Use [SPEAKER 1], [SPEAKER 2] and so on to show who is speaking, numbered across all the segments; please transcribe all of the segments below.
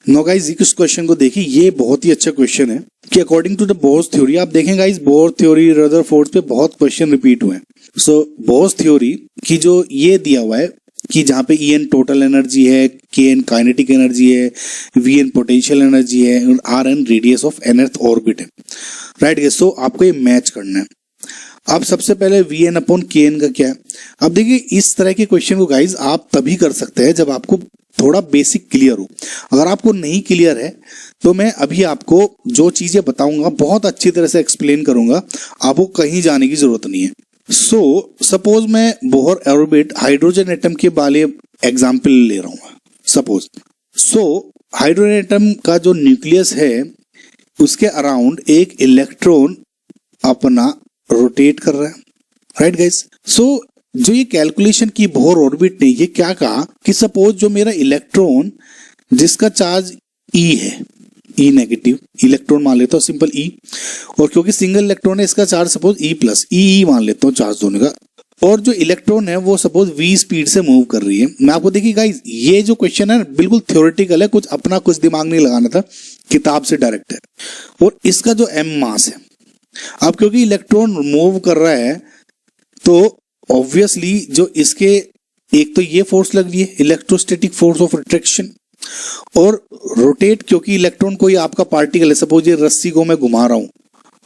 [SPEAKER 1] No guys, इस question को देखिए, ये बहुत ही अच्छा क्वेश्चन है कि according to the Bohr's theory, आप देखें गाइस बोर थ्योरी, रदरफोर्ड पे बहुत क्वेश्चन रिपीट हुए हैं। सो बोर्स थ्योरी की जो ये दिया हुआ है कि जहां पे En टोटल एनर्जी है, Kn काइनेटिक एनर्जी है, Vn पोटेंशियल एनर्जी है और Rn radius of nth orbit है, राइट गाइस। सो आपको ये मैच करना है। अब सबसे पहले Vn अपॉन Kn का क्या है। अब देखिए, इस तरह के क्वेश्चन को गाइज आप तभी कर सकते हैं जब आपको थोड़ा बेसिक क्लियर हो। अगर आपको नहीं क्लियर है तो मैं अभी आपको जो चीजें बताऊंगा बहुत अच्छी तरह से एक्सप्लेन करूंगा, आपको कहीं जाने की जरूरत नहीं है। सपोज मैं बोहर ऑर्बिट हाइड्रोजन एटम के वाले एग्जाम्पल ले रहा हूं। सपोज हाइड्रोजन एटम का जो न्यूक्लियस है उसके अराउंड एक इलेक्ट्रॉन अपना रोटेट कर रहा है, राइट गाइस। जो ये कैलकुलेशन की बोहर ऑर्बिट ने ये क्या कहा कि सपोज जो मेरा इलेक्ट्रॉन जिसका चार्ज E है, E नेगेटिव इलेक्ट्रॉन मान लेता हूँ, सिंपल E, और क्योंकि सिंगल इलेक्ट्रॉन है इसका charge suppose E plus E मान लेता हूँ चार्ज दोनों का, और जो इलेक्ट्रॉन है वो सपोज v स्पीड से मूव कर रही है। मैं आपको देखिए गाइस, ये जो क्वेश्चन है बिल्कुल थ्योरेटिकल है, कुछ अपना कुछ दिमाग नहीं लगाना था, किताब से डायरेक्ट है। और इसका जो m मास है, अब क्योंकि इलेक्ट्रॉन मूव कर रहा है तो ऑब्वियसली जो इसके एक तो ये फोर्स लग रही है इलेक्ट्रोस्टैटिक फोर्स ऑफ अट्रैक्शन, और रोटेट क्योंकि इलेक्ट्रॉन कोई आपका पार्टिकल है, सपोज ये रस्सी को मैं घुमा रहा हूं,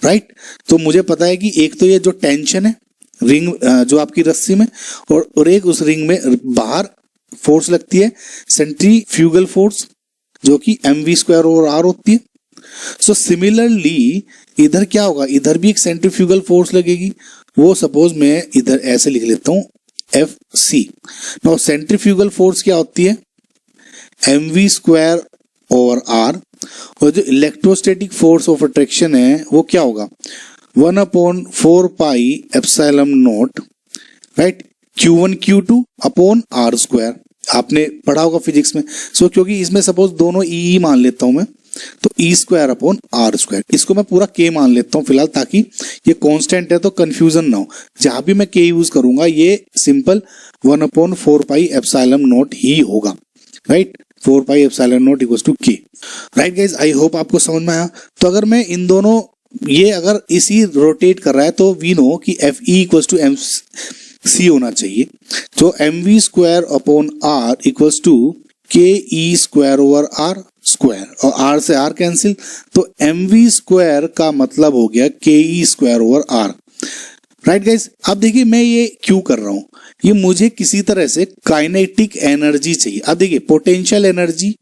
[SPEAKER 1] राइट। तो मुझे पता है कि एक तो ये जो टेंशन है रिंग जो आपकी रस्सी में, और एक उस रिंग में बाहर फोर्स लगती है सेंट्रीफ्यूगल फोर्स जो कि mv² और r होती है। सो सिमिलरली इधर क्या होगा, इधर भी एक सेंट्रीफ्यूगल फोर्स लगेगी, वो सपोज मैं इधर ऐसे लिख लेता हूं Fc। नाउ सेंट्रीफ्यूगल फोर्स क्या होती है mv² और r, और जो इलेक्ट्रोस्टैटिक फोर्स ऑफ अट्रैक्शन है वो क्या होगा 1/4 pi epsilon not, right, q1 q2 upon r²। आपने पढ़ा होगा फिजिक्स में। क्योंकि इसमें सपोज दोनों E मान लेता हूं मैं, तो E² अपॉन r², इसको मैं पूरा K मान लेता हूं फिलहाल, ताकि ये कांस्टेंट है तो कंफ्यूजन ना हो। जहां भी मैं K यूज करूंगा ये सिंपल 1/4 पाई एप्सिलॉन नॉट ही होगा, right. 4 pi epsilon not equals to K, right guys. I hope आपको समझ में आया। तो अगर मैं इन दोनों, ये अगर इसी रोटेट कर रहा है तो वी नो कि Fe इक्वल्स टू mc होना चाहिए, तो mv² upon r equals to ke² over r², और r से r कैंसिल, तो mv² का मतलब हो गया ke² over r, right guys. अब देखिए मैं ये क्यों कर रहा हूं, ये मुझे किसी तरह से काइनेटिक एनर्जी चाहिए। अब देखिए पोटेंशियल एनर्जी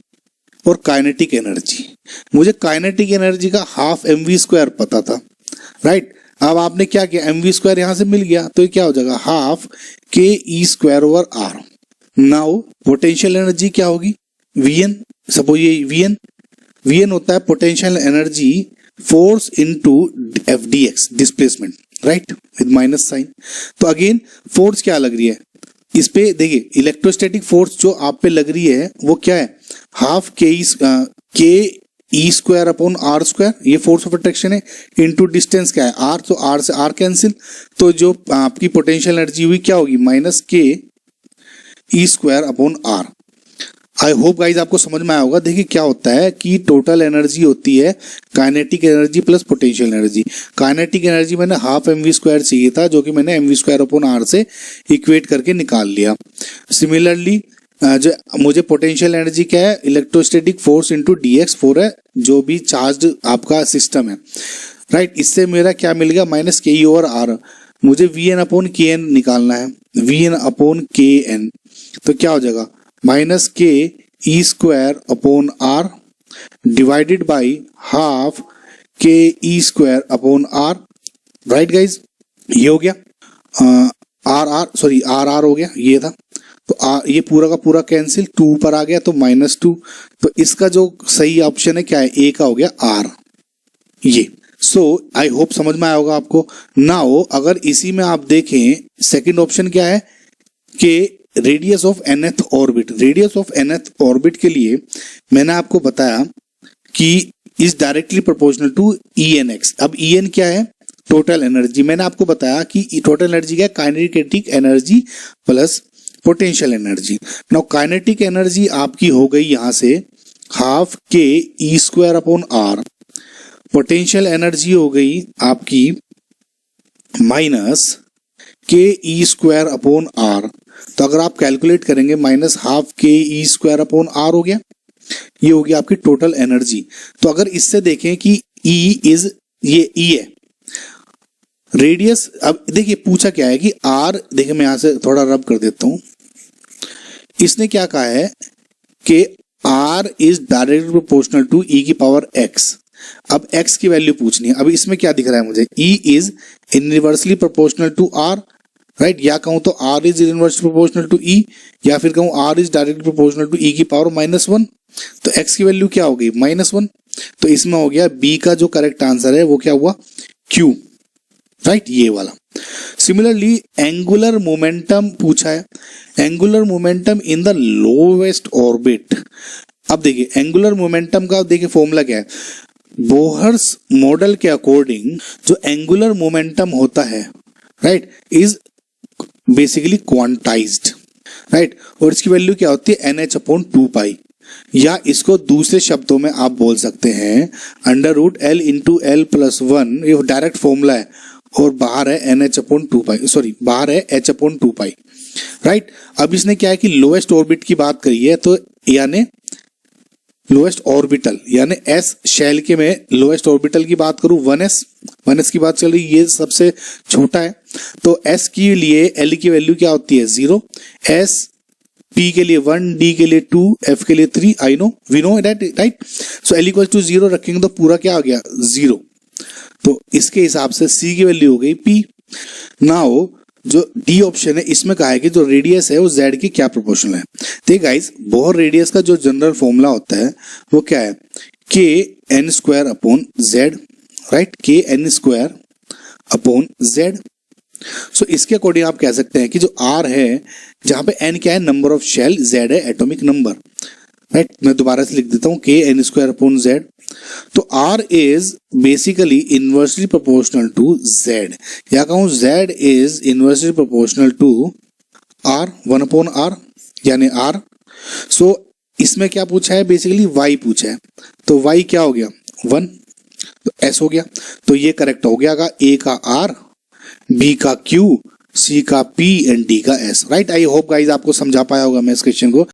[SPEAKER 1] और काइनेटिक एनर्जी, मुझे काइनेटिक एनर्जी का हाफ mv² पता था, राइट। अब आपने क्या किया, mv² यहां से मिल गया तो ये क्या हो जाएगा half ke² over r। Now potential energy क्या होगी Vn, सपोज ये Vn होता है potential energy force into Fdx displacement, right, with minus sign. तो अगेन फोर्स क्या लग रही है इस पे, देखिए इलेक्ट्रोस्टैटिक फोर्स जो आप पे लग रही है वो क्या है हाफ ke² अपॉन r², ये फोर्स ऑफ अट्रैक्शन है, इनटू डिस्टेंस क्या है r, तो r से r कैंसिल, तो जो आपकी पोटेंशियल एनर्जी हुई क्या होगी minus ke² upon r। I hope guys आपको समझ में आया होगा। देखिए क्या होता है कि टोटल एनर्जी होती है kinetic energy plus potential energy. Kinetic energy मैंने हाफ mv² चाहिए था, जो कि मैंने mv² अपॉन r से इक्वेट करके निकाल लिया। सिमिलरली जो मुझे पोटेंशियल एनर्जी क्या है इलेक्ट्रोस्टैटिक फोर्स इनटू dx4 है, जो भी चार्ज आपका सिस्टम है, राइट। इससे मेरा क्या मिल गया माइनस ke ओवर r। मुझे Vn अपॉन Kn निकालना है, Vn अपॉन Kn, तो क्या हो जाएगा minus ke² upon r divided by half ke² upon r, right guys. ये हो गया r हो गया, ये था, तो ये पूरा का पूरा कैंसिल, 2 पर आ गया तो -2, तो इसका जो सही ऑप्शन है क्या है a का हो गया r, ये। आई होप समझ में आया होगा आपको। नाउ अगर इसी में आप देखें सेकंड ऑप्शन क्या है कि radius of nth orbit, radius of nth orbit के लिए मैंने आपको बताया कि is directly proportional to Enx। अब En क्या है टोटल एनर्जी, मैंने आपको बताया कि टोटल एनर्जी क्या है kinetic energy plus potential energy. Now kinetic energy आपकी हो गई यहां से half K e square upon R, potential energy हो गई आपकी माइनस के ई स्क्वायर अपॉन आर। तो अगर आप कैलकुलेट करेंगे minus half K e square upon are हो गया, ये हो गया आपकी टोटल एनर्जी। तो अगर इससे देखें कि ई इज, ये ई है रेडियस, अब देखिए पूछा क्या है कि आर, देखिए मैं यहां से थोड़ा रब कर देता हूं, इसने क्या कहा है कि R is directly proportional to e की पावर एक्स। अब x की वैल्यू पूछनी है। अब इसमें क्या दिख रहा है मुझे, e is inversely proportional to r, right, या कहूं तो r is inversely proportional to e, या फिर कहूं r is directly proportional to e की पावर -1। तो x की वैल्यू क्या हो गई -1। तो इसमें हो गया b का जो करेक्ट आंसर है वो क्या हुआ, q, राइट, ये वाला। सिमिलरली एंगुलर मोमेंटम पूछा है, angular momentum in the lowest orbit. अब देखिए एंगुलर मोमेंटम का देखिए फॉर्मूला क्या है, बोहर्स मॉडल के अकॉर्डिंग जो एंगुलर मोमेंटम होता है, right, is basically quantized, right, और इसकी वैल्यू क्या होती है NH/2π, या इसको दूसरे शब्दों में आप बोल सकते हैं √L × L+1, ये डायरेक्ट फॉर्मूला है, और बाहर है NH/2π, सॉरी बाहर है H/2π, राइट। अब इसने क्या है कि लोएस्ट ऑर्बिट की बात करी है, तो यानी लोएस्ट ऑर्बिटल, यानी एस शेल के में लोएस्ट ऑर्बिटल की बात करूं 1s की बात चल रही, ये सबसे छोटा है। तो s के लिए l की वैल्यू क्या होती है 0, s p के लिए 1, d के लिए 2, f के लिए 3, I know we know that, right. So l = 0 रखेंगे तो पूरा क्या आ गया 0। तो इसके हिसाब से c की वैल्यू हो गई p। नाउ जो डी ऑप्शन है इसमें कहा है कि जो रेडियस है वो z की क्या प्रोपोर्शनल है। देखिए गाइस, बोहर रेडियस का जो जनरल फॉर्मूला होता है वो क्या है, kn² राइट, kn² सो इसके अकॉर्डिंग आप कह सकते हैं कि जो r है, जहां पे n क्या है नंबर ऑफ शेल, z है एटॉमिक नंबर, राइट। मैं दोबारा से लिख देता हूं kn²/z। तो r is basically inversely proportional to z, या कहूं z is inversely proportional to r, 1/r, यानी r। सो इसमें क्या पूछा है, बेसिकली y पूछा है, तो y क्या हो गया 1, तो s हो गया। तो ये करेक्ट हो गया, a का r, b का q, c का p एंड d का s, right. I hope guys आपको समझा पाया होगा मैं इस क्वेश्चन को।